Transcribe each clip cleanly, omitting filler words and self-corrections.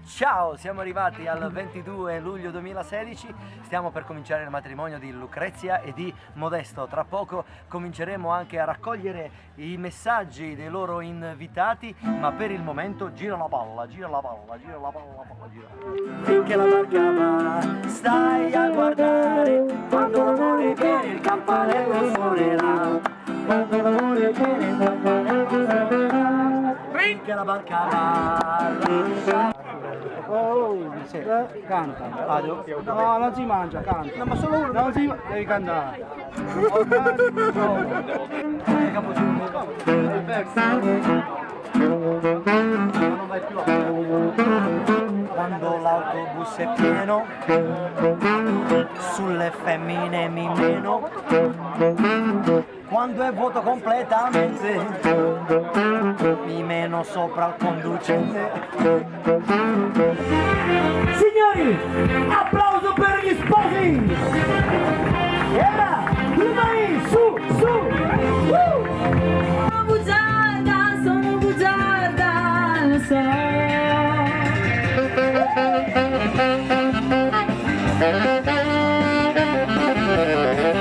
Ciao, siamo arrivati al 22 luglio 2016, stiamo per cominciare il matrimonio di Lucrezia e di Modesto. Tra poco cominceremo anche a raccogliere i messaggi dei loro invitati, ma per il momento gira la palla, gira la palla, gira la palla, gira. Finché la barca va, stai a guardare, quando l'amore viene il campanello suonerà, quando l'amore viene il campanello suonerà, finché la barca va. Oh, sì. Canta. No, non si mangia, canta. No, ma solo uno. Non si devi cantare. Non vai più a quando l'autobus è pieno, sulle femmine mi meno, quando è vuoto completamente, mi meno sopra il conducente. Signori, applauso per gli sposi! Era, domani, su, su! Sono bugiarda, lo so.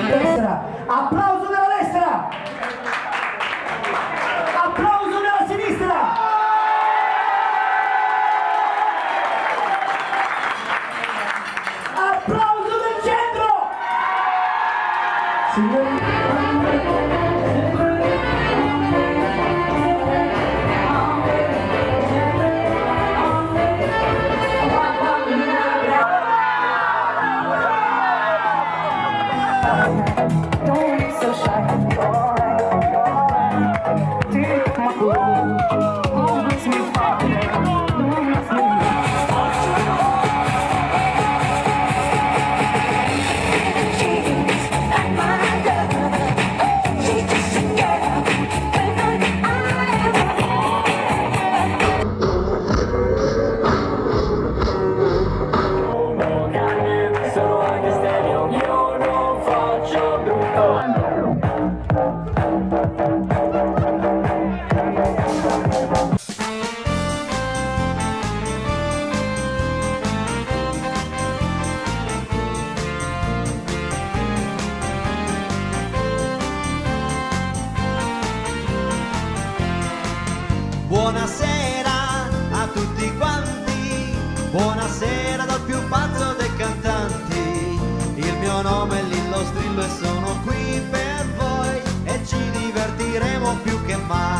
Destra, applauso della destra! Applauso della sinistra! Applauso del centro! Signori, buonasera a tutti quanti, buonasera dal più pazzo dei cantanti. Il mio nome è Lillo Strillo e sono qui per voi e ci divertiremo più che mai.